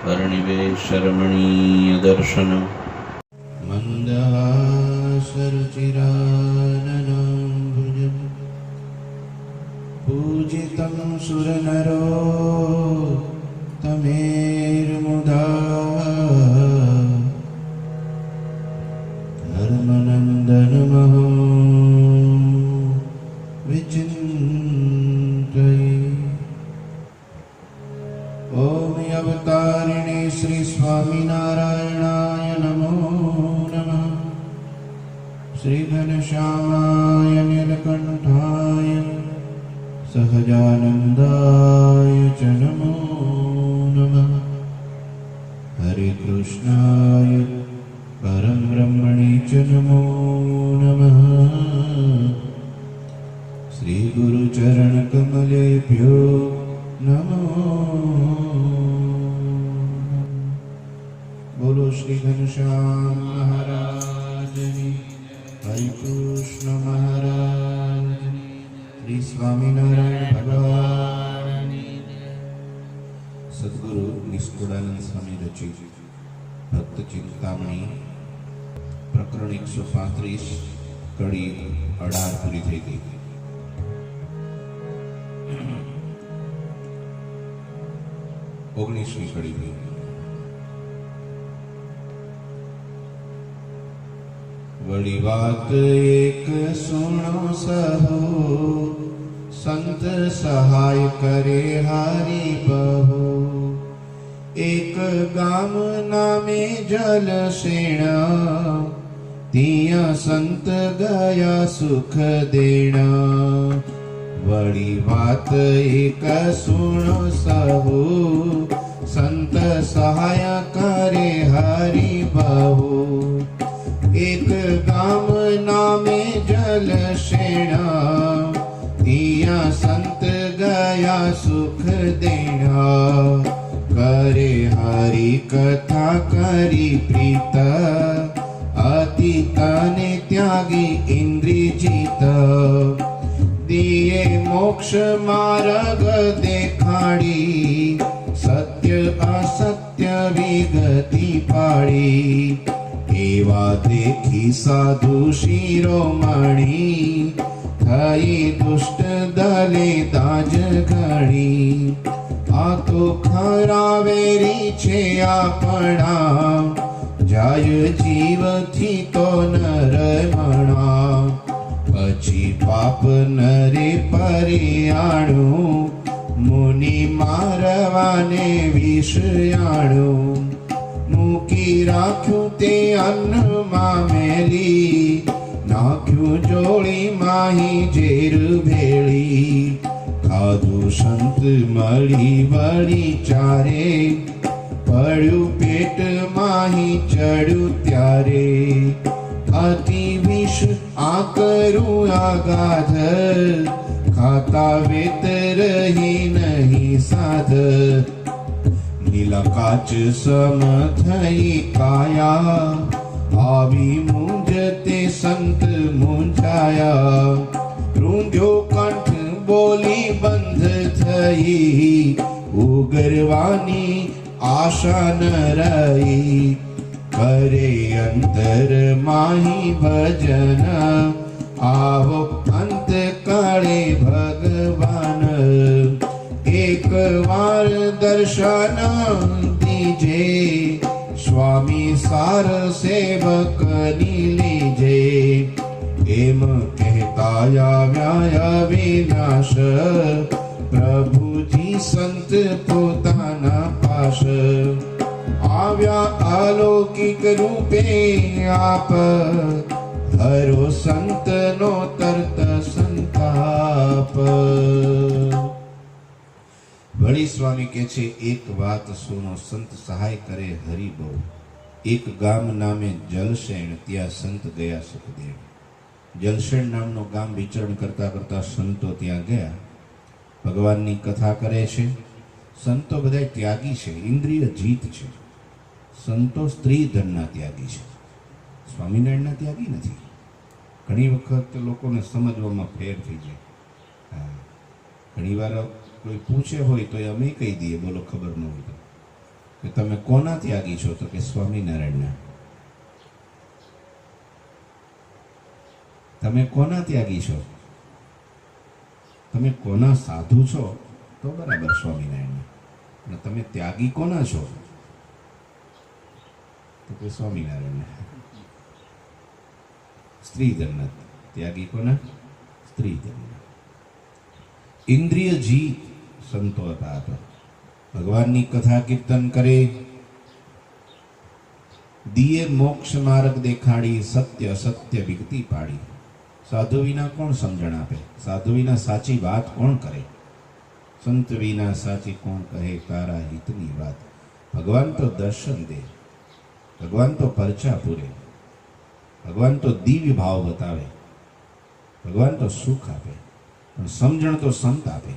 वर्णिवेशरमणीयदर्शनम् मन्दहासरुचिराननाम्बुजं पूजितं सुरनरोत्तमेर्मुदा धर्मनन्दनमहं विचिन्तये। ॐ अवतारिणे श्री स्वामिनारायणाय नमो नमः। श्री घनश्यामाय नीलकण्ठाय सहजानन्दाय च नमो नमः। हरे कृष्णाय परं ब्रह्मणे च नमो नमः। श्री गुरुचरणकमलेभ्यो नमो। बोलो श्री घनश्याम महाराज की, हरि कृष्ण महाराज, श्री स्वामीनारायण भगवान। सद्गुरु निष्कुळानंद स्वामी रचित भक्त चिंतामणी प्रकरण 135 कड़ी 18 पूरी થઈ ગઈ। ઓગણીસમી કડી ગઈ। વળી વાત એક સુણો સહો, સંત સહાય કરે હારી બહુ। એક ગામ નામે જલસેણ, ત્યાં સંત ગયા સુખ દેણ। વળી વાત એક સુણો સહુ, સંત સહાય કરે હરિ બહુ। એક ગામ નામે જલસેણ, ત્યાં સંત ગયા સુખ દેણ। કરે હરિ કથા કરી પ્રીત, અતીતને ત્યાગી ઇન્દ્રિયજીત। દિયે મોક્ષ માર્ગ દેખાડી, સત્ય અસત્ય વિગતિ પાડી। એવા દેખી સાધુ શિરોમણી, થઈ દુષ્ટ દલે દાજ ઘણી। આ તો ખરા વેરી છે આપણા, જાય જીવથી તો નરમણા। પછી પાપ નરે પરિયાણું, મુનિ મારવાને વિષયાણું। મૂકી રાખ્યું તે અન્નમાં મેલી, નાખ્યું જોડી માહી ઝેર ભેળી। ખાધું સંત મળી વળી ચારે, પડ્યું પેટ માહી ચડ્યું ત્યારે। અતિ વિષ આ કરું આગાધ, ખાતા વેત રહી નહીં સાધ। નીલા કાચ સમ થઈ કાયા, આવી મૂંઝ તે સંત મૂંઝાયા। રૂંધ્યો કંઠ બોલી બંધ થઈ, ઉગરવાની આશા ન રહી। કરે અંતર માહી ભજન, આવો અંત કાળે ભગવાન। એક વાર દર્શન દીજે, સ્વામી સાર સેવકની લીજે। એમ કહેતા આવ્યા અવિનાશ, પ્રભુજી સંત પોતાના પાશ। આવ્યા અલૌકિક રૂપે આપ, હરો સંતનો તરત સંતાપ। વળી સ્વામી કહે છે, એક વાત સુનો સંત સહાય કરે હરિ બહુ। એક ગામ નામે જલસેણ, ત્યાં સંત ગયા સુખદેવ। જલસેણ નામનો ગામ વિચરણ કરતા કરતા સંતો ત્યાં ગયા। ભગવાનની કથા કરે છે। સંતો બધા ત્યાગી છે, ઇન્દ્રિય જીત છે। સંતો સ્ત્રી ધનના ત્યાગી છે, સ્વામિનારાયણના ત્યાગી નથી। ઘણી વખત લોકોને સમજવામાં ફેર થઈ જાય। ઘણી વાર કોઈ પૂછે હોય તો અમે કહી દઈએ, બોલો ખબર ન હોય તો। કે તમે કોના ત્યાગી છો? તો કે સ્વામિનારાયણના. તમે કોના ત્યાગી છો? તમે કોના સાધુ છો? તો બરાબર સ્વામિનારાયણના. અને તમે ત્યાગી કોના છો? તો કે સ્વામિનારાયણના. સ્ત્રી ધર્મના ત્યાગી કોના? સ્ત્રી ધર્મના. ઇન્દ્રિય જીત સંતો હતા. ભગવાનની કથા કીર્તન કરે, દિયે મોક્ષ માર્ગ દેખાડી, સત્ય સત્ય વિગતિ પાડી. સાધુ વિના કોણ સમજણ આપે? સાધુ વિના સાચી વાત કોણ કરે? સંત વિના સાચી કોણ કહે તારા હિતની વાત? ભગવાન તો દર્શન દે, ભગવાન તો પરચા પૂરે, ભગવાન તો દિવ્ય ભાવ બતાવે, ભગવાન તો સુખ આપે, પણ સમજણ તો સંત આપે,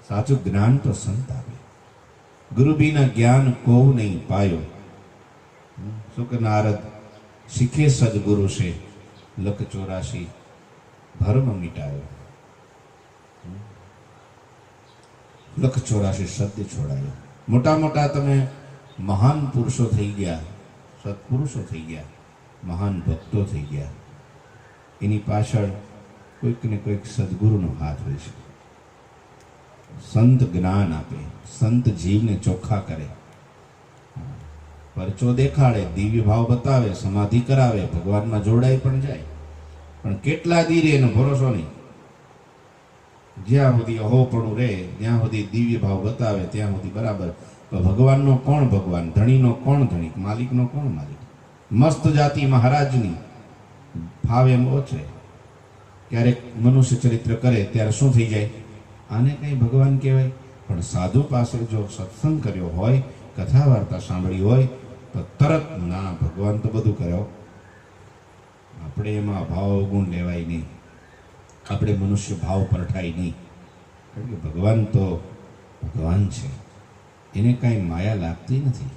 સાચું જ્ઞાન તો સંત આપે. ગુરુ વિના જ્ઞાન કોવ નહીં પાયો. સુખ નારદ શીખે સદગુરુ છે, લખ 84 ભરમ મિટાયો. લખ 84 સત્ય છોડાયો. મોટા મોટા તમે મહાન પુરુષો થઈ ગયા, સત્પુરુષો થઈ ગયા, મહાન ભક્તો થઈ ગયા. એની પાછળ કોઈક ને કોઈક સદગુરુનો હાથ હોય છે. સંત જ્ઞાન આપે, સંત જીવને ચોખ્ખા કરે, પરચો દેખાડે, દિવ્ય ભાવ બતાવે, સમાધિ કરાવે, ભગવાનમાં જોડાઈ પણ જાય. પણ કેટલા દી રે એનો ભરોસો નહીં. જ્યાં સુધી અહોપણું રહે, જ્યાં સુધી દિવ્ય ભાવ બતાવે ત્યાં સુધી બરાબર. તો ભગવાનનો કોણ ભગવાન? ધણીનો કોણ ધણી? માલિકનો કોણ માલિક? મસ્ત જાતિ મહારાજની ભાવ એમ ઓછે. ક્યારેક મનુષ્ય ચરિત્ર કરે ત્યારે શું થઈ જાય? આને કઈ ભગવાન કહેવાય? પણ સાધુ પાસે જો સત્સંગ કર્યો હોય, કથા વાર્તા સાંભળી હોય, તો તરત ના, ભગવાન તો બધું કર્યો. આપણે એમાં ભાવ ગુણ લેવાય નહીં, આપણે મનુષ્ય ભાવ પરઠાય નહીં. કારણ કે ભગવાન તો ભગવાન છે, એને કાંઈ માયા લાગતી નથી.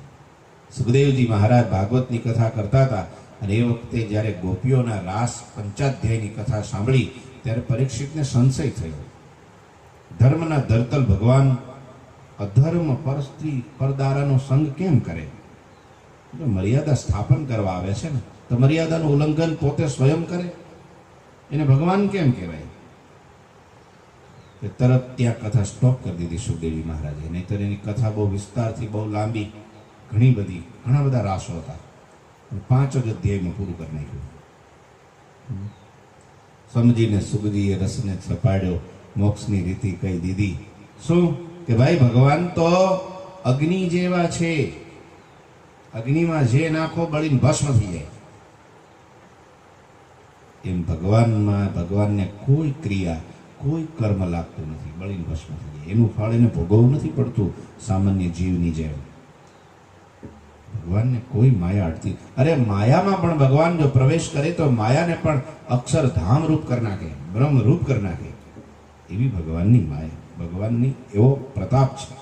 સુખદેવજી મહારાજ ભાગવતની કથા કરતા હતા, અને એ વખતે જ્યારે ગોપીઓના રાસ પંચાધ્યાયની કથા સાંભળી ત્યારે પરીક્ષિતને સંશય થયો. ધર્મના ધરતલ ભગવાન અધર્મ પર સ્ત્રી પરદારાનો સંગ કેમ કરે? મર્યાદા સ્થાપન કરવા આવે છે ને, તો મર્યાદાનું ઉલ્લંઘન પોતે સ્વયં કરે, એને ભગવાન કેમ કહેવાય? તરત ત્યાં કથા સ્ટોપ કરી દીધી સુખદેવી મહારાજે. નહીતર એની કથા બહુ વિસ્તારથી, બહુ લાંબી, ઘણા બધા રાસો હતા. 5 જ અધ્યાયમાં પૂરું કરી નાખ્યું. સમજીને સુખજીએ રસને છપાડ્યો, મોક્ષની રીતિ કહી દીધી. શું કે ભાઈ ભગવાન તો અગ્નિ જેવા છે, અગ્નિમાં જે નાખો બળીને ભસ્મ થઈ જાય. એમ ભગવાનને કોઈ ક્રિયા, કોઈ કર્મ લાગતું નથી, બળીને ભસ્મ થઈ જાય. એનું ફળ એને ભોગવવું નથી પડતું સામાન્ય જીવની જેમ. ભગવાનને કોઈ માયા અડતી. અરે માયામાં પણ ભગવાન જો પ્રવેશ કરે તો માયાને પણ અક્ષરધામ રૂપ કરી નાખે, બ્રહ્મ રૂપ કરી નાખે. એવી ભગવાનની માયા, ભગવાનની એવો પ્રતાપ છે.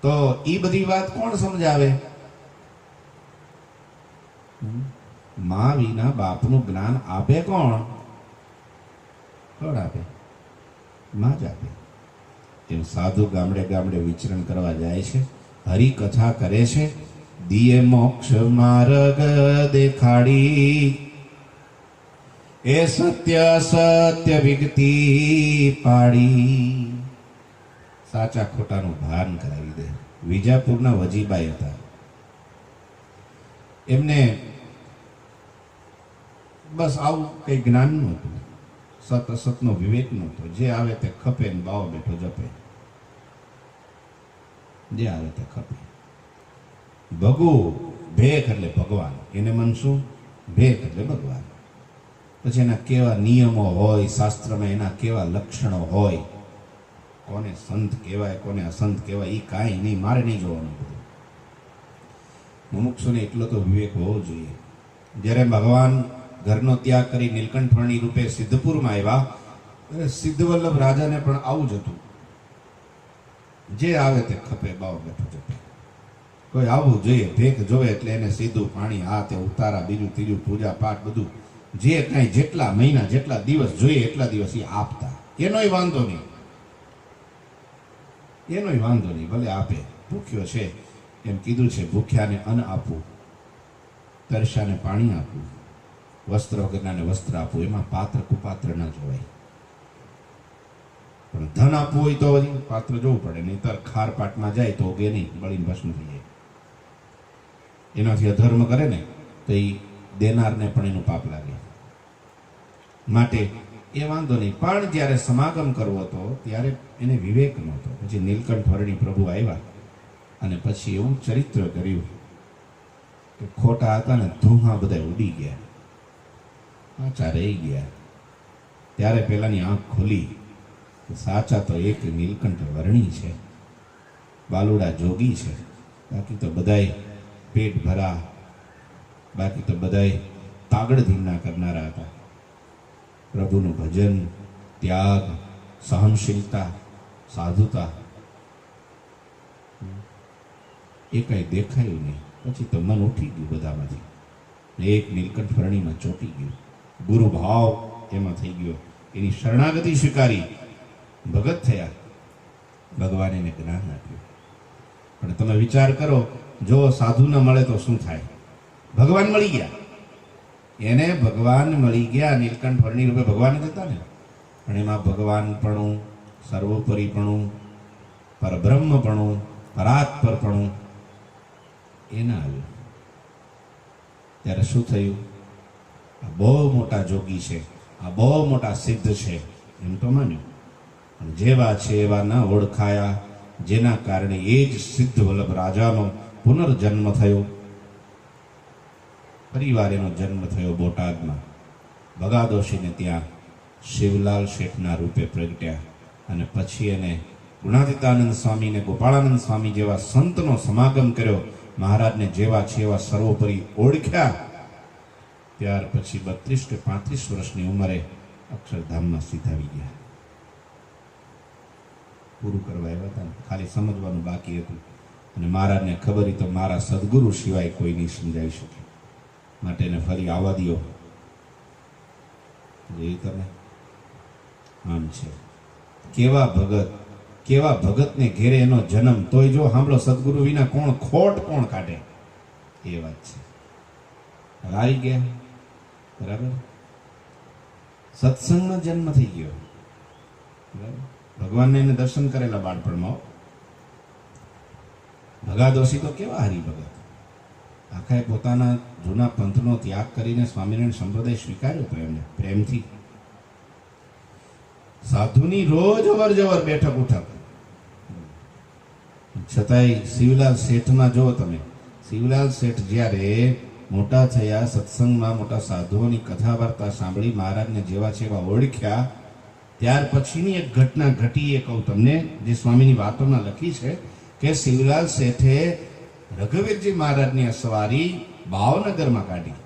તો એ બધી વાત કોણ સમજાવે? મા વિના બાપનું જ્ઞાન આપે કોણ? કોણ આપે? માં જ આપે. એમ સાધુ ગામડે ગામડે વિચરણ કરવા જાય છે, હરિકથા કરે છે, દિયે મોક્ષ માર્ગ દેખાડી, એ સત્ય સત્ય વિગતિ પાડી. સાચા ખોટાનું ભાન કરાવી દે. વિજાપુરના વજીબાઈ હતા, એમને બસ આવું કઈ જ્ઞાન નહોતું, સત અસતનો વિવેક નહોતો. જે આવે તે ખપે ને બાવો બેઠો જપે, જે આવે તે ખપે. ભગુ ભેખ એટલે ભગવાન, એને મન શું? ભેખ એટલે ભગવાન. પછી એના કેવા નિયમો હોય, શાસ્ત્રમાં એના કેવા લક્ષણો હોય, કોને સંત કહેવાય, કોને અસંત કહેવાય, એ કાંઈ નહીં, મારે નહીં જોવાનું. બધું મુમુક્ષુને એટલો તો વિવેક હોવો જોઈએ. જ્યારે ભગવાન ઘરનો ત્યાગ કરી નીલકંઠવર્ણી રૂપે સિદ્ધપુરમાં આવ્યા, સિદ્ધવલ્લભ રાજાને પણ આવું જ હતું. જે આવે તે ખપે, બાવો બેઠો જપે. કોઈ આવવું જોઈએ, ભેખ જોવે એટલે એને સીધું પાણી, હાથે ઉતારા, બીજું ત્રીજું, પૂજા પાઠ, બધું જે કાંઈ જેટલા મહિના, જેટલા દિવસ જોઈએ એટલા દિવસ એ આપતા. એનોય વાંધો નહીં, ભલે આપે. ભૂખ્યો છે એમ કીધું છે, ભૂખ્યાને અન્ન આપવું, તરસ્યાને પાણી આપવું, વસ્ત્ર વગરનાને વસ્ત્ર આપવું, એમાં પાત્ર કુપાત્ર ના જોવાય. પણ ધન આપવું હોય તો વળી પાત્ર જોવું પડે, નહીંતર ખાર પાટમાં જાય તો ઉગે નહીં, બળીને ભસ્મ થઈ જાય. એનાથી અધર્મ કરે ને તો એ દેનારને પણ એનું પાપ લાગે. માટે એ વાંધો નહીં. પણ જ્યારે સમાગમ કરવો હતો ત્યારે એને વિવેક નહોતો. પછી નીલકંઠ વર્ણી પ્રભુ આવ્યા અને પછી એવું ચરિત્ર કર્યું કે ખોટા હતા ને ધૂહા બધા ઉડી ગયા, સાચા રહી ગયા. ત્યારે પેલાની આંખ ખોલી, સાચા તો એક નીલકંઠ વર્ણી છે, બાલુડા જોગી છે, બાકી તો બધાય પેટ ભરા, બાકી તો બધાય તાગડ ધીમના કરનારા હતા. પ્રભુનું ભજન, ત્યાગ, સહનશીલતા, સાધુતા એ કઈ દેખાયું નહીં. પછી તો મન ઉઠી ગયું બધામાંથી, એક નીલકંઠ વર્ણીમાં ચોંટી ગયું, ગુરુ ભાવ એમાં થઈ ગયો, એની શરણાગતિ સ્વીકારી, ભગત થયા, ભગવાને એને જ્ઞાન આપ્યું. પણ તમે વિચાર કરો, જો સાધુ ન મળે તો શું થાય? ભગવાન મળી ગયા, એને ભગવાન મળી ગયા. નીલકંઠ વર્ણી રૂપે ભગવાન જ હતા ને, પણ એમાં ભગવાનપણું, સર્વોપરીપણું, પરબ્રહ્મપણું, પરાત્પરપણું એ ના આવ્યું. ત્યારે શું થયું? આ બહુ મોટા જોગી છે, આ બહુ મોટા સિદ્ધ છે એમ તો માન્યું, પણ જેવા છે એવા ન ઓળખાયા, જેના કારણે એ જ સિદ્ધ વલ્લભ રાજાનો પુનર્જન્મ થયો. પરિવાર એનો જન્મ થયો બોટાદમાં. ભગાદોશીને ત્યાં શિવલાલ શેઠના રૂપે પ્રગટ્યા અને પછી એને ગુણાતીતાનંદ સ્વામી ને ગોપાળાનંદ સ્વામી જેવા સંતનો સમાગમ કર્યો. મહારાજને જેવા છે એવા સર્વોપરી ઓળખ્યા. ત્યાર પછી 32 કે 35 વર્ષની ઉંમરે અક્ષરધામમાં સીધાવી ગયા. પૂરું કરવા આવ્યા હતા, ખાલી સમજવાનું બાકી હતું. અને મહારાજને ખબર તો મારા સદગુરુ સિવાય કોઈ નહીં સમજાવી શકે, માટે એને ફરી આવવા દો. એ તમે આમ છે, કેવા ભગત, કેવા ભગતને ઘેરે એનો જન્મ. તોય જો સાંભળો, સદગુરુ વિના કોણ ખોટ કોણ કાઢે? એ વાત છે. આવી ગયા, બરાબર. સત્સંગનો જન્મ થઈ ગયો, બરાબર. ભગવાનને એને દર્શન કરેલા બાળપણમાં. ભગાદોશી તો કેવા હરિભગત, આખા પોતાના જૂના પંથનો ત્યાગ કરીને સ્વામિનારાયણ સંપ્રદાય સ્વીકાર્યો હતો એમને પ્રેમથી. સાધુની રોજ અવર જવર બેઠક ઉઠક. છતાંય શિવલાલ શેઠમાં જો તમે, શિવલાલ શેઠ જ્યારે મોટા થયા, સત્સંગમાં મોટા સાધુઓની કથા વાર્તા સાંભળી, મહારાજને જેવા છે એવા ઓળખ્યા, ત્યાર પછીની એક ઘટના ઘટી. એ કહું તમને, જે સ્વામીની વાતોમાં લખી છે કે શિવલાલ શેઠે રઘુવીરજી મહારાજની અસવારી ભાવનગરમાં કાઢી,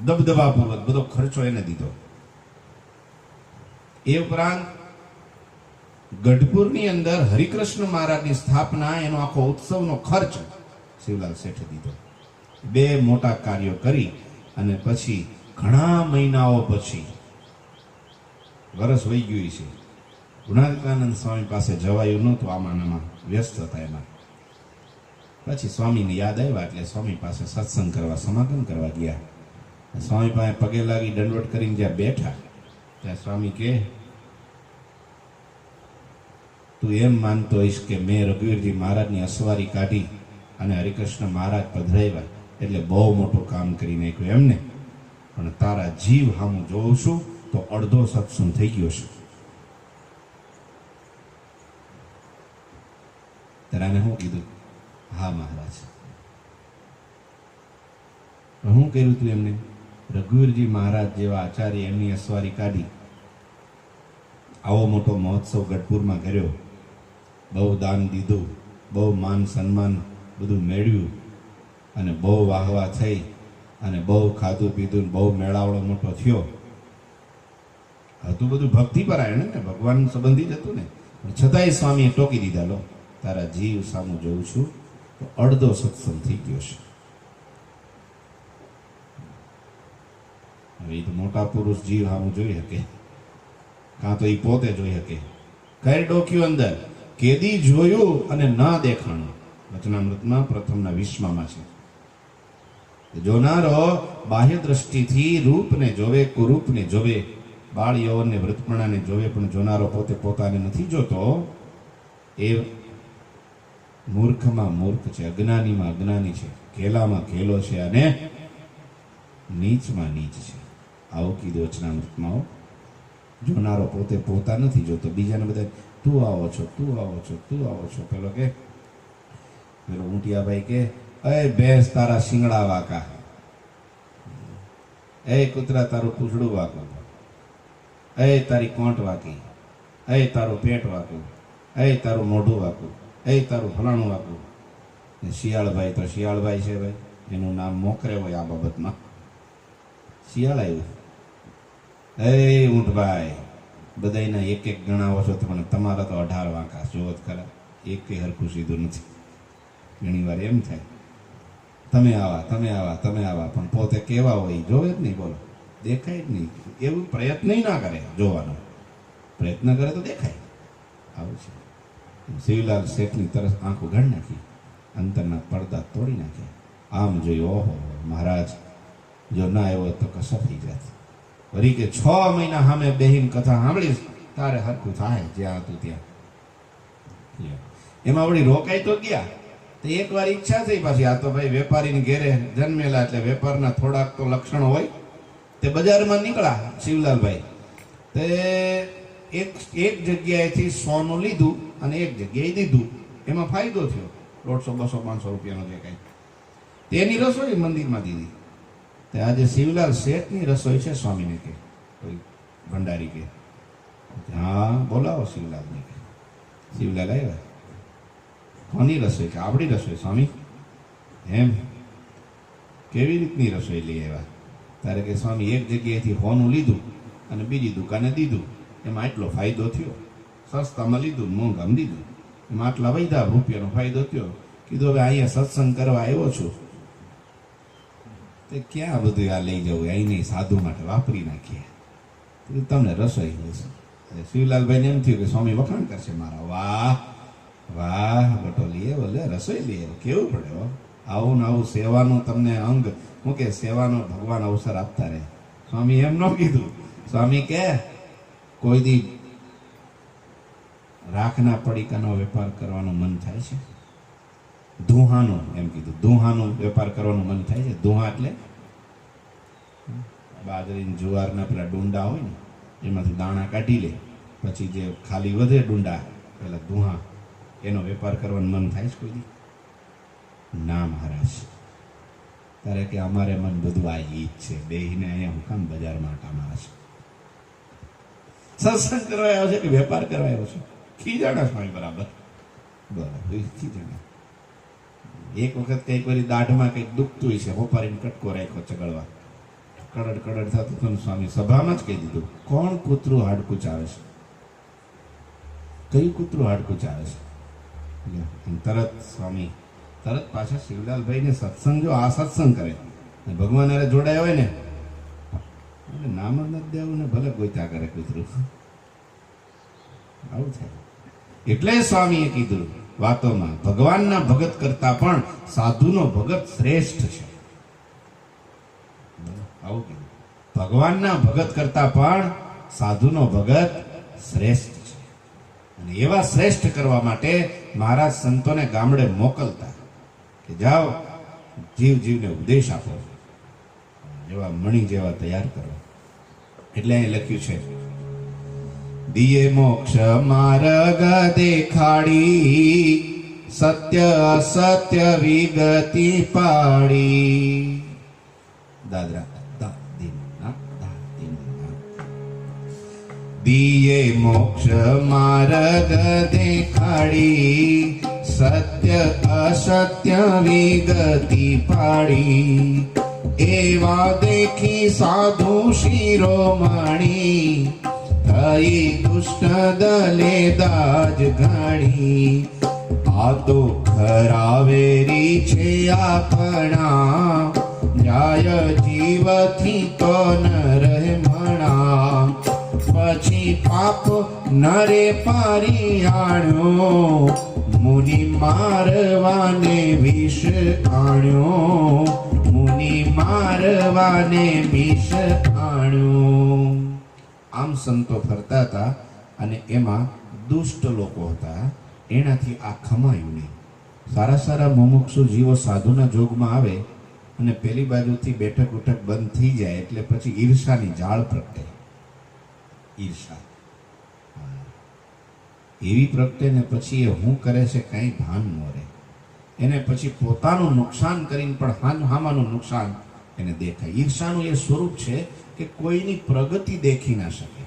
દબદબાપૂર્વક બધો ખર્ચો એને દીધો. એ ઉપરાંત ગઢપુરની અંદર હરિકૃષ્ણ મહારાજની સ્થાપના, એનો આખો ઉત્સવનો ખર્ચ શિવલાલ શેઠે દીધો. બે મોટા કાર્યો કરી અને પછી ઘણા મહિનાઓ પછી, વર્ષ વહી ગયું છે, ગુણાતીતાનંદ સ્વામી પાસે જવાયું નહોતું, આમાં વ્યસ્ત હતા એમાં. પછી સ્વામીને યાદ આવ્યા એટલે સ્વામી પાસે સત્સંગ કરવા, સમાગમ કરવા ગયા. સ્વામી પાસે પગે લાગી દંડવટ કરીને જ્યાં બેઠા, ત્યાં સ્વામી કહે, તું એમ માનતો હોઈશ કે મેં રઘુવીરજી મહારાજની અસવારી કાઢી અને હરિકૃષ્ણ મહારાજ પધરાવ્યા એટલે બહુ મોટું કામ કરી નાખ્યું એમને, પણ તારા જીવ હામું જોઉં છું તો અડધો સત્સંગ થઈ ગયો છે. ત્યારે શું કીધું? હા મહારાજ. શું કર્યું તું એમને? રઘુવીરજી મહારાજ જેવા આચાર્ય એમની અસવારી કાઢી, આવો મોટો મહોત્સવ ગઢપુરમાં કર્યો, બહુ દાન દીધું, બહુ માન સન્માન બધું મેળવ્યું, અને બહુ વાહવા થઈ, અને બહુ ખાધું પીધું, બહુ મેળાવડો મોટો થયો. હતું બધું ભક્તિ પરાયણ ને, ભગવાન સંબંધી જ હતું ને, પણ છતાંય સ્વામીએ ટોકી દીધા, લો તારા જીવ સામું જોઉં છું તો અડધો સત્સંગ થઈ ગયો છે. હવે એ તો મોટા પુરુષ જીવ સામું જોઈ શકે, કાં તો એ પોતે જોઈ શકે. કઈ ડોક્યું અંદર કેદી જોયું અને ના દેખાણું. વચનામૃતમાં પ્રથમના 20માં છે. જોનારો બાહ્ય દ્રષ્ટિથી રૂપને જોવે, કુરૂપને જોવે, બાળ યૌવનને વૃત્તપણાને જોવે, પણ જોનારો પોતે પોતાને નથી જોતો, એ મૂર્ખમાં મૂર્ખ છે, અજ્ઞાનીમાં અજ્ઞાની છે, ઘેલામાં ઘેલો છે અને નીચમાં નીચ છે. આવું કીધું વચનામૃતમાં. જોનારો પોતે પોતા નથી જોતો, બીજાને બધા તું આવો છો, તું આવો છો, તું આવો છો. પેલો ઊંટિયાભાઈ કે એ ભેંસ તારા શિંગડા વાકા, એ કૂતરા તારું પૂછડું વાકું, એ તારી કોંટ વાકી, એ તારું પેટ વાકું, એ તારું મોઢું વાકું, એ તારું ફલાણું વાકું. શિયાળભાઈ તો શિયાળભાઈ છે ભાઈ, એનું નામ મોકરે હોય આ બાબતમાં. શિયાળ આવ્યું, એ ઊંટભાઈ બધાના એક એક ગણાવો છો તમે, તમારા તો 18 વાંકા જોવો જ ખરા, એક હરખું સીધું નથી. ઘણી વાર એમ થાય તમે આવા, તમે આવા, તમે આવા, પણ પોતે કેવા હોય જોવે જ નહીં. બોલો, દેખાય જ નહીં. એવું પ્રયત્ન ના કરે જોવાનો, પ્રયત્ન કરે તો દેખાય. આવું છે. શિવલાલ શેઠની તરફ આંખો ગાળી નાખી, અંતરના પડદા તોડી નાખ્યા. આમ જોયું, ઓહો મહારાજ, જો ના આવ્યો તો કશા થઈ જાત. વળી કે 6 મહિના સામે બેહીન કથા સાંભળીશ તારે હરખું થાય જ્યાં હતું ત્યાં. એમાં વળી રોકાઈ તો ગયા. તો એક વાર ઈચ્છા થઈ પાછી, આ તો ભાઈ વેપારીની ઘેરે જન્મેલા એટલે વેપારના થોડાક તો લક્ષણો હોય. તે બજારમાં નીકળ્યા શિવલાલભાઈ, તે એક જગ્યાએથી સોનું લીધું અને એક જગ્યાએ દીધું. એમાં ફાયદો થયો, 150, 200, 500 રૂપિયાનો જે કાંઈ. તેની રસોઈ મંદિરમાં દીધી. તે આજે શિવલાલ શેઠની રસોઈ છે સ્વામીને કે કોઈ ભંડારી કે, હા બોલાવો શિવલાલને કે. શિવલાલ આવ્યા, કોની રસોઈ કે આપણી રસોઈ સ્વામી. એમ કેવી રીતની રસોઈ લઈ આવ્યા? ત્યારે કે સ્વામી એક જગ્યાએથી હોનું લીધું અને બીજી દુકાને દીધું, એમાં આટલો ફાયદો થયો. સસ્તામાં લીધું, મોંઘામાં દીધું, એમાં આટલા વૈધા રૂપિયાનો ફાયદો થયો. કીધું હવે અહીંયા સત્સંગ કરવા આવ્યો છું, તે ક્યાં બધું આ લઈ જવું, અહીં નહીં, સાધુ માટે વાપરી નાખીએ, તમને રસોઈ લેશું. શિવલાલભાઈને એમ થયું કે સ્વામી વખાણ કરશે મારા. વાહ વાહ બટોલી, બોલે રસોઈ લઈએ, કેવું પડે હો. આવું ને આવું સેવાનું તમને અંગ, હું કે સેવાનો ભગવાન અવસર આપતા રહે. સ્વામી એમ ન કીધું. સ્વામી કે કોઈ દી રાખના પડીકાનો વેપાર કરવાનું મન થાય છે? ધુહાનું, એમ કીધું, ધુહાનું વેપાર કરવાનું મન થાય છે? ધુહા એટલે બાજરી જુવારના પેલા ડુંડા હોય ને, એમાંથી દાણા કાઢી લે, પછી જે ખાલી વધે ડુંડા, પેલા ધુહા, એનો વેપાર કરવાનું મન થાય છે કોઈ દી? ના મહારાજ. ત્યારે કે અમારે મન બધું આ ઈ જ છે, બેહીને અહીંયા હું કામ બજારમાં આટા મારે છે? સત્સંગ કરવા આવ્યો છે કે વેપાર કરવા આવ્યો છે? ખીજાણા સ્વામી બરાબર, બરાબર ખીજાણા. એક વખત કઈક વાર દાઢમાં કઈક દુખતું છે, હોપારીને કટકો રાખ્યો ચગડવા, કડડ કડડ થતું હતું. સ્વામી સભામાં જ કહી દીધું, કોણ કૂતરું હાડકું ચાવે છે? કયું કૂતરું હાડકું ચાવે છે? તરત સ્વામી, તરત પાછા શિવલાલભાઈને સત્સંગ, જો આ સત્સંગ કરે ભગવાન હારે જોડાયા હોય ને, નામ જ નથી દેવું ને ભલે કોઈ ત્યાં કરે કૂતરું. આવું થાય. એટલે સ્વામીએ કીધું વાતોમાં, ભગવાનના ભગત કરતા પણ સાધુનો ભગત શ્રેષ્ઠ છે. આવું કીધું, ભગવાનના ભગત કરતા પણ સાધુનો ભગત શ્રેષ્ઠ છે. અને એવા શ્રેષ્ઠ કરવા માટે મહારાજ સંતોને ગામડે મોકલતા કે જાઓ જીવ જીવને ઉપદેશ આપો, જેવા મણી જેવા તૈયાર કરો. એટલે અહીં લખ્યું છે, દિયે મોક્ષ માર્ગ દેખાડી, સત્ય અસત્ય વિગતિ પાડી. દાદરા દિયે મોક્ષ માર્ગ દેખાડી, સત્ય અસત્ય વિગતિ પાડી. એવા દેખી સાધુ શિરોમણી, થઈ દુષ્ટ દલે દાજ ઘણી. આ તો ખરાવેરી છે આપણા, જાય જીવથી તો ન રહે મણા. પછી પાપ નરે પરિયાણ્યો, મુનિ મારવાને વિષ આણ્યો, મુનિ મારવાને વિષ આણ્યો. આમ સંતો ફરતા હતા અને એમાં દુષ્ટ લોકો હતા, એનાથી આ ખમાયું નહીં. સારા સારા મુમુક્ષુ જીવો સાધુના જોગમાં આવે અને પેલી બાજુથી બેઠક ઉઠક બંધ થઈ જાય એટલે પછી ઈર્ષાની જાળ પ્રગટે. ઈર્ષા એવી પ્રગટે ને પછી એ હું કરે છે કાંઈ ભાન ન રહે. એને પછી પોતાનું નુકસાન કરીને પણ હામાનું નુકસાન એને દેખાય. ઈર્ષાનું એ સ્વરૂપ છે કે કોઈની પ્રગતિ દેખી ના શકે,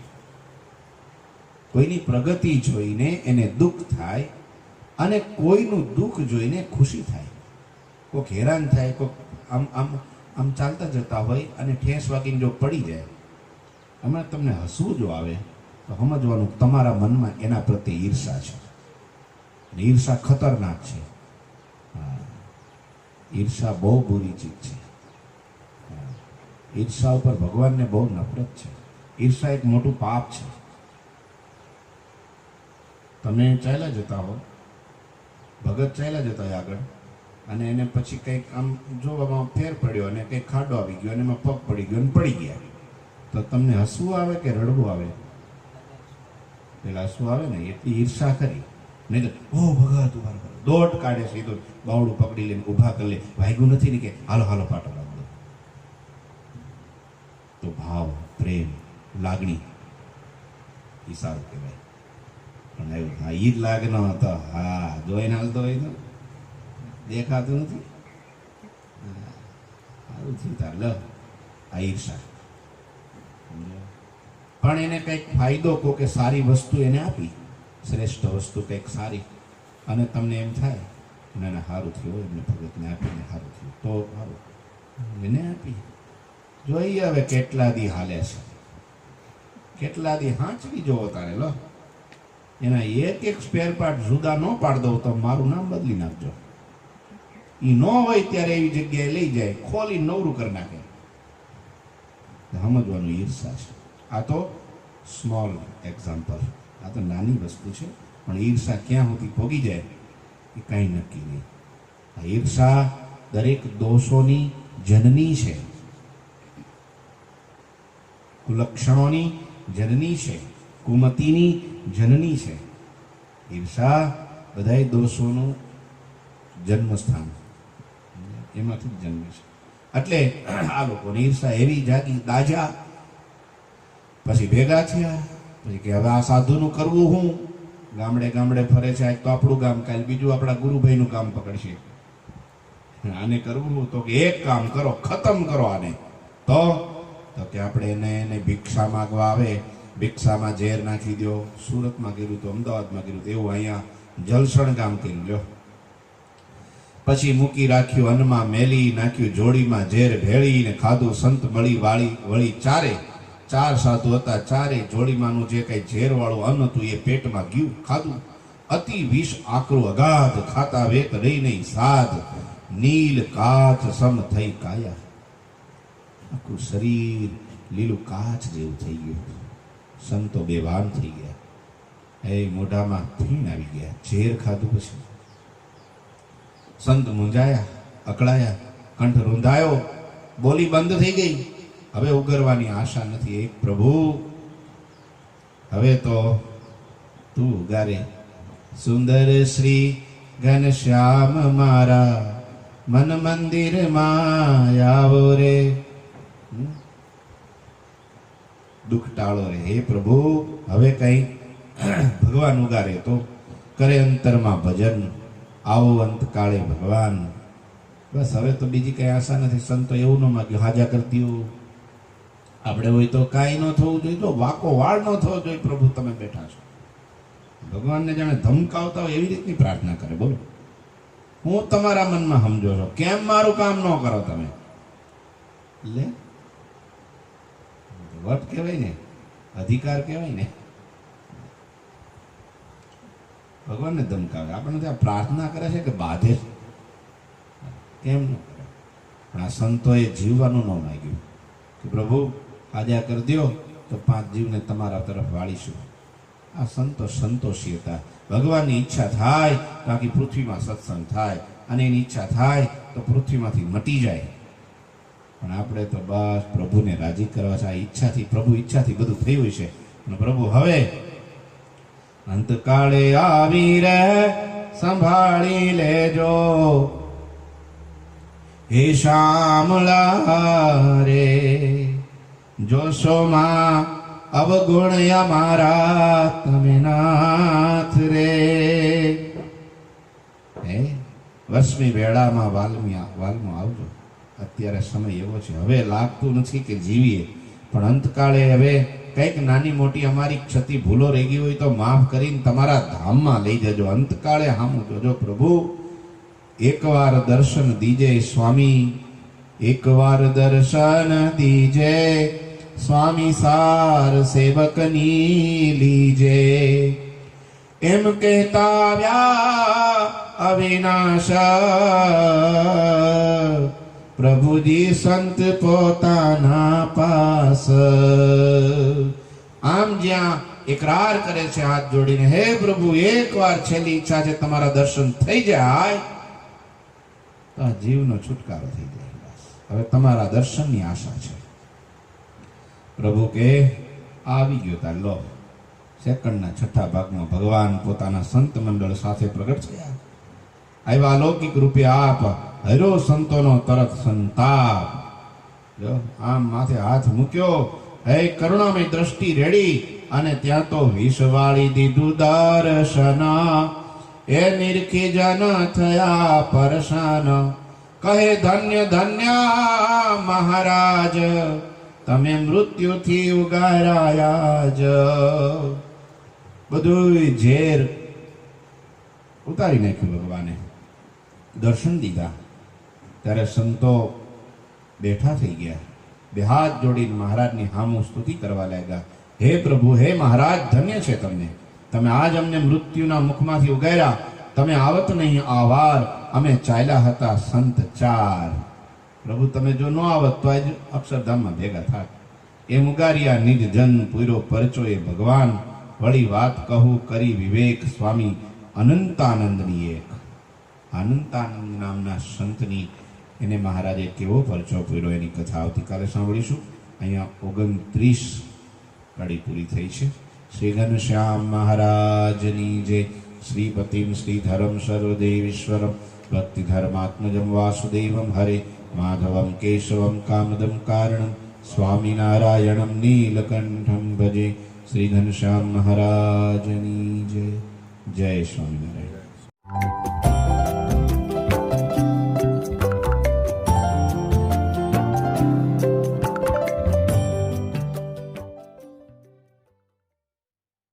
કોઈની પ્રગતિ જોઈને એને દુઃખ થાય અને કોઈનું દુઃખ જોઈને ખુશી થાય. કોઈક હેરાન થાય, કોઈક આમ આમ આમ ચાલતા જતા હોય અને ઠેસ વાગીને જો પડી જાય, હમણાં તમને હસવું જો આવે તો સમજવાનું તમારા મનમાં એના પ્રત્યે ઈર્ષા છે. અને ઈર્ષા ખતરનાક છે. ઈર્ષા બહુ બુરી ચીજ છે. ઈર્ષા ઉપર ભગવાનને બહુ નફરત છે. ઈર્ષા એક મોટું પાપ છે. તમે ચાલ્યા જતા હો, ભગત ચાલ્યા જતા હોય આગળ, અને એને પછી કંઈક આમ જોવામાં ફેર પડ્યો અને કંઈક ખાડો આવી ગયો અને એમાં પગ પડી ગયો અને પડી ગયા, તો તમને હસવું આવે કે રડવું આવે? પેલા હસવું આવે ને, એટલી ઈર્ષા કરી. નહીં તો ઓ ભગત ઉભા કરો, દોટ કાઢે સીધું બાવડું પકડી લઈને ઊભા કરી લે. વાગ્યું નથી ને કે હાલો હાલો પાટો લાગ દો. તો ભાવ, પ્રેમ, લાગણી એ સારું કહેવાય. પણ એવું હા ઈ જ લાગે ન હતો, હા જોઈને હાલતો હોય તો દેખાતું નથી, સારું થયું તાર લ આ ઈર્ષા. પણ એને કંઈક ફાયદો કહો કે સારી વસ્તુ એને આપી, શ્રેષ્ઠ વસ્તુ કંઈક સારી, અને તમને એમ થાય અને એને સારું થયું, એમને ભગતને આપીને સારું થયું તો સારું, એને આપી. જોઈએ હવે કેટલા દી હાલે છે, કેટલા દી હાંચવી જોવો તારે લો. એના એક એક સ્પેર પાર્ટ જુદા ન પાડ દઉં તો મારું નામ બદલી નાખજો. એ ન હોય ત્યારે એવી જગ્યાએ લઈ જાય, ખોલી નવરું કરી નાખે. સમજવાનું ઈર્ષા છે. આ તો સ્મોલ એક્ઝામ્પલ, આ તો નાની વસ્તુ છે, પણ ઈર્ષા ક્યાં સુધી ભોગી જાય એ કાંઈ નક્કી નહીં. આ ઈર્ષા દરેક દોષોની જનની છે, કુલક્ષણોની જનની છે, કુમતિની જનની છે. ઈર્ષા બધાય દોષોનું જન્મસ્થાન, એમાંથી જ જન્મે છે. એટલે આ લોકોને ઈર્ષા એવી જાગી, દાજા. પછી ભેગા થયા, પછી કે હવે આ સાધુનું કરવું હું? ગામડે ગામડે ફરે છે, આજ તો આપણું ગામ, કાલ બીજું આપણા ગુરુભાઈનું કામ પકડશે. આને કરવું તો કે એક કામ કરો, ખતમ કરો આને. તો કે આપણે એને ભિક્ષા માગવા આવે, ભિક્ષામાં ઝેર નાખી દો. સુરતમાં કર્યું તો, અમદાવાદમાં કર્યું તો, એવું અહીંયા જલસણ કામ કર્યું લ્યો. પછી મૂકી રાખ્યું અન્નમાં મેલી, નાખ્યું જોડીમાં ઝેર ભેળીને ખાધું. સંત મળી વાળી વળી ચારે, ચાર સાધુ હતા, ચારે જોડીમાંનું જે કઈ ઝેર વાળું અન્ન હતું એ પેટમાં ગયું, ખાધું. અતિ વિષ આકરું અગાધ, ખાતા વેત રહી નહીં સાધ. નીલ કાચ સમ થઈ કાયા, આખું શરીર લીલું કાચ જેવું થઈ ગયું. સંતો બેભાન થઈ ગયા, એ મોઢામાં ફીણ આવી ગયા, ઝેર ખાધું પછી. સંત મૂંઝાયા, અકળાયા, કંઠ રૂંધાયો, બોલી બંધ થઈ ગઈ. હવે ઉગરવાની આશા નથી. એક પ્રભુ હવે તો તું ઉગારે. સુંદર શ્રી ઘનશ્યામ મારા મન મંદિરમાં આવો રે, દુઃખ ટાળો રે. હે પ્રભુ હવે કઈ ભગવાન ઉગારે તો કરે અંતરમાં ભજન, આવો અંતકાળે ભગવાન. બસ હવે તો બીજી કઈ આશા નથી. સંતો એવું ન માગ્યું હાજા કરતી આપણે હોય તો કાંઈ ન થવું જોઈએ, તો વાકો વાળ ન થવો જોઈએ. પ્રભુ તમે બેઠા છો, ભગવાનને જાણે ધમકાવતા હોય એવી રીતની પ્રાર્થના કરે. બોલો હું તમારા મનમાં સમજો છો, કેમ મારું કામ ન કરો તમે? લે વટ કહેવાય ને, અધિકાર કહેવાય ને. ભગવાનને ધમકાવે, આપણને ત્યાં પ્રાર્થના કરે છે કે બાધે? કેમ ન કરે? પણ આ સંતોએ જીવવાનું ન માંગ્યું કે પ્રભુ આજા કરી દો તો 5 જીવને તમારા તરફ વાળીશું. આ સંતો સંતોષી હતા. ભગવાનની ઈચ્છા થાય તો આખી પૃથ્વીમાં સત્સંગ થાય, અને એની ઈચ્છા થાય તો પૃથ્વીમાંથી મટી જાય. પણ આપણે તો બસ પ્રભુને રાજી કરવા છે. આ ઈચ્છાથી, પ્રભુ ઈચ્છાથી બધું થયું છે. અને પ્રભુ હવે અંતકાળે આવી રે સંભાળી લેજો, હે શામળા રે જોશોમાં અવગુણ અમારા તમે નાથ રે. હે વસમી વેળામાં વાલમાં આવજો. અત્યારે સમય એવો છે, હવે લાગતું નથી કે જીવીએ, પણ અંતકાળે હવે કંઈક નાની મોટી અમારી ક્ષતિ ભૂલો રહી ગઈ હોય તો માફ કરીને તમારા ધામમાં લઈ જજો. અંતકાળે હામું જોજો પ્રભુ. એકવાર દર્શન દીજે સ્વામી, એકવાર દર્શન દીજે સ્વામી, સાર સેવકની લીજે. એમ કહેતા આવ્યા અવિનાશ પ્રભુજી સંત પોતાના પાસ. આમ જ્યાં એકરાર કરે છે હાથ જોડીને, હે પ્રભુ એકવાર છેલ્લી ઈચ્છા છે તમારા દર્શન થઈ જાય તો આ જીવનો છુટકારો થઈ જાય. બસ હવે તમારા દર્શનની આશા છે. પ્રભુ કે આવી ગયો તાર લો. સેકન્ડના છઠ્ઠા ભાગમાં ભગવાન પોતાના સંત મંડળ સાથે પ્રગટ થયા. આવ્યા અલૌકિક રૂપે આપ હરો સંતોનો તરત સંતાપ. જો આમ માથે હાથ મૂક્યો, હે કરુણામય દ્રષ્ટિ રેડી, અને ત્યાં તો વિષવાળી દીધું દર્શન. એ નિરખી જન થયા પરશાન, કહે ધન્ય ધન્ય મહારાજ, તમે મૃત્યુથી ઉગારાયા જ. બધું ઝેર ઉતારી નાખ્યું ભગવાને. દર્શન દીધા ત્યારે સંતો બેઠા થઈ ગયા. બે હાથ જોડીને મહારાજની હામું સ્તુતિ કરવા લાગ્યા. હે પ્રભુ, હે મહારાજ, ધન્ય છે તમને. તમે આજ અમને મૃત્યુના મુખમાંથી ઉગાર્યા. તમે આવત નહીં આવાર, અમે ચાલ્યા હતા સંત ચાર. પ્રભુ તમે જો ન આવત તો આજ અક્ષરધામમાં ભેગા થાત. એમ ઉગાર્યા નિજ જન પૂરો પરચો એ ભગવાન. વળી વાત કહું કરી વિવેક સ્વામી અનંતાનંદની એક. અનંતાનંદ નામના સંતની એને મહારાજે કેવો પરચો પૂર્યો એની કથા આવતીકાલે સાંભળીશું. અહીંયા 29 કડી પૂરી થઈ છે. શ્રી ઘનશ્યામ મહારાજની જય. શ્રીપતિમ શ્રીધરમ સર્વદેવીશ્વરમ ભક્તિ ધર્માત્મજમ વાસુદેવમ હરે માધવમ કેશવમ કામદમ કારણમ સ્વામિનારાયણમ નીલકંઠમ ભજે. શ્રી ઘનશ્યામ મહારાજની જય. જય સ્વામિનારાયણ.